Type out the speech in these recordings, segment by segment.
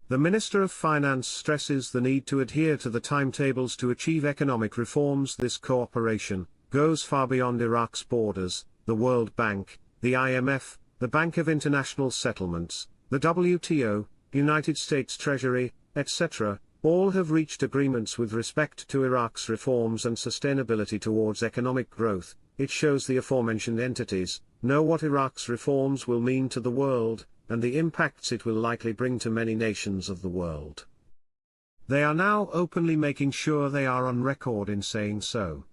The Minister of Finance stresses the need to adhere to the timetables to achieve economic reforms. This cooperation goes far beyond Iraq's borders. The World Bank, the IMF, the Bank of International Settlements, the WTO, United States Treasury, etc., all have reached agreements with respect to Iraq's reforms and sustainability towards economic growth. It shows the aforementioned entities know what Iraq's reforms will mean to the world, and the impacts it will likely bring to many nations of the world. They are now openly making sure they are on record in saying so.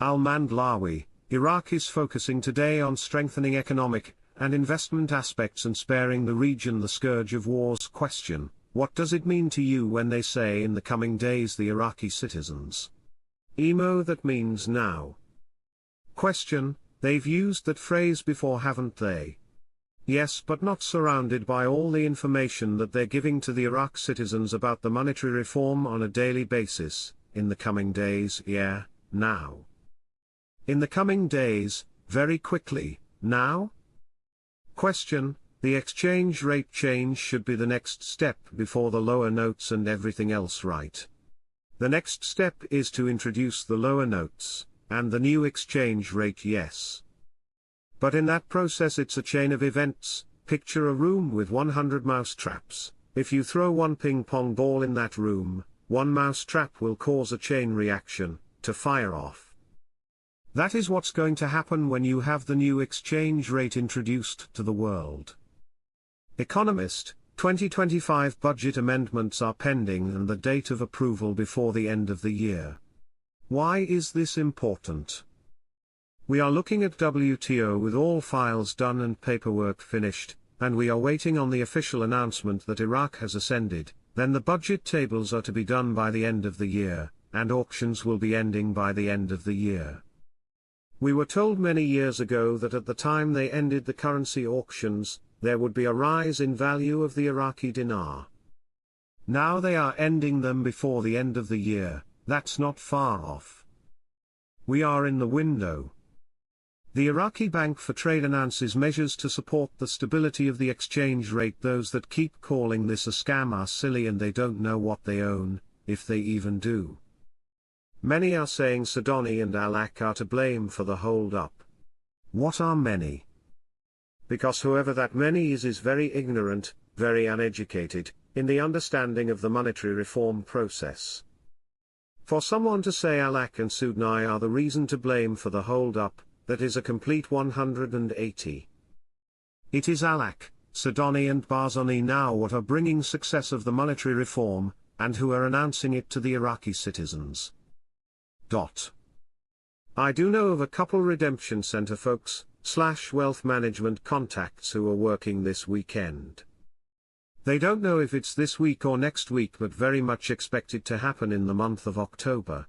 Al-Mandlawi, Iraq is focusing today on strengthening economic and investment aspects and sparing the region the scourge of wars. Question: what does it mean to you when they say in the coming days the Iraqi citizens? Emo: that means now. Question: they've used that phrase before, haven't they? Yes, but not surrounded by all the information that they're giving to the Iraq citizens about the monetary reform on a daily basis. In the coming days, yeah, now. In the coming days, very quickly, now? Question: the exchange rate change should be the next step before the lower notes and everything else, right? The next step is to introduce the lower notes and the new exchange rate, yes. But in that process it's a chain of events. Picture a room with 100 mouse traps. If you throw one ping pong ball in that room, one mouse trap will cause a chain reaction to fire off. That is what's going to happen when you have the new exchange rate introduced to the world. Economist: 2025 budget amendments are pending and the date of approval before the end of the year. Why is this important? We are looking at WTO with all files done and paperwork finished, and we are waiting on the official announcement that Iraq has ascended. Then the budget tables are to be done by the end of the year, and auctions will be ending by the end of the year. We were told many years ago that at the time they ended the currency auctions, there would be a rise in value of the Iraqi dinar. Now they are ending them before the end of the year. That's not far off. We are in the window. The Iraqi Bank for Trade announces measures to support the stability of the exchange rate. Those that keep calling this a scam are silly and they don't know what they own, if they even do. Many are saying Sudani and Alak are to blame for the hold-up. What are many? Because whoever that many is very ignorant, very uneducated, in the understanding of the monetary reform process. For someone to say Alak and Sudani are the reason to blame for the hold-up, that is a complete 180. It is Alak, Sudani and Barzani now what are bringing success of the monetary reform, and who are announcing it to the Iraqi citizens. I do know of a couple redemption center folks, / wealth management contacts who are working this weekend. They don't know if it's this week or next week, but very much expected to happen in the month of October.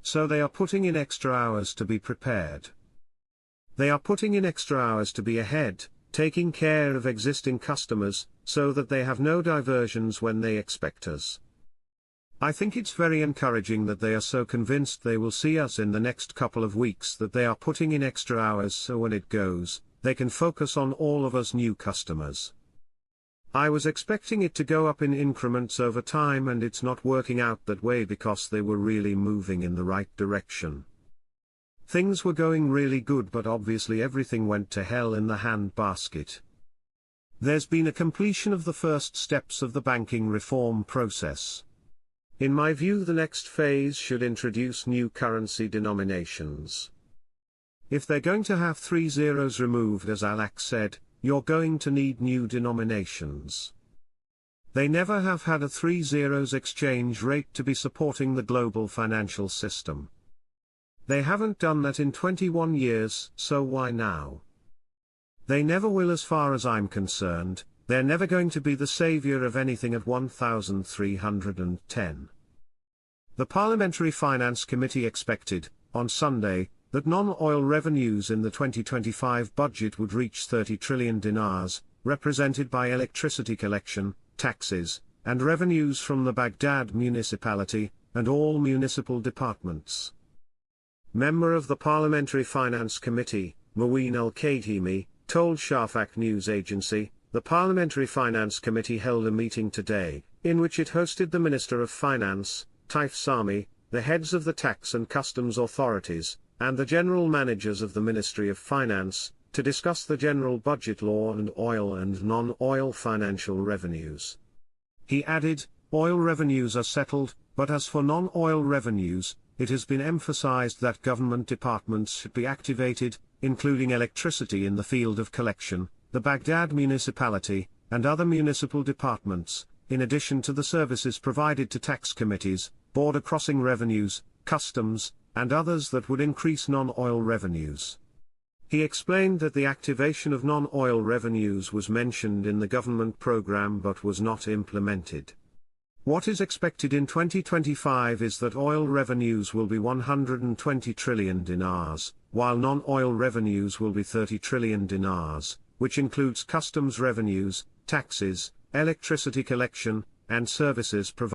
So they are putting in extra hours to be prepared. They are putting in extra hours to be ahead, taking care of existing customers, so that they have no diversions when they expect us. I think it's very encouraging that they are so convinced they will see us in the next couple of weeks that they are putting in extra hours so when it goes, they can focus on all of us new customers. I was expecting it to go up in increments over time and it's not working out that way because they were really moving in the right direction. Things were going really good, but obviously everything went to hell in the handbasket. There's been a completion of the first steps of the banking reform process. In my view, the next phase should introduce new currency denominations. If they're going to have 3 zeros removed, as Alak said, you're going to need new denominations. They never have had a 3 zeros exchange rate to be supporting the global financial system. They haven't done that in 21 years, so why now? They never will as far as I'm concerned. They're never going to be the savior of anything at 1,310. The Parliamentary Finance Committee expected, on Sunday, that non-oil revenues in the 2025 budget would reach 30 trillion dinars, represented by electricity collection, taxes, and revenues from the Baghdad municipality, and all municipal departments. Member of the Parliamentary Finance Committee, Maween al-Khatimi, told Shafaq news agency, The Parliamentary Finance Committee held a meeting today, in which it hosted the Minister of Finance, Taif Sami, the heads of the tax and customs authorities, and the general managers of the Ministry of Finance, to discuss the general budget law and oil and non-oil financial revenues. He added, oil revenues are settled, but as for non-oil revenues, it has been emphasized that government departments should be activated, including electricity in the field of collection, the Baghdad municipality, and other municipal departments, in addition to the services provided to tax committees, border crossing revenues, customs, and others that would increase non-oil revenues. He explained that the activation of non-oil revenues was mentioned in the government program but was not implemented. What is expected in 2025 is that oil revenues will be 120 trillion dinars, while non-oil revenues will be 30 trillion dinars, which includes customs revenues, taxes, electricity collection, and services provided.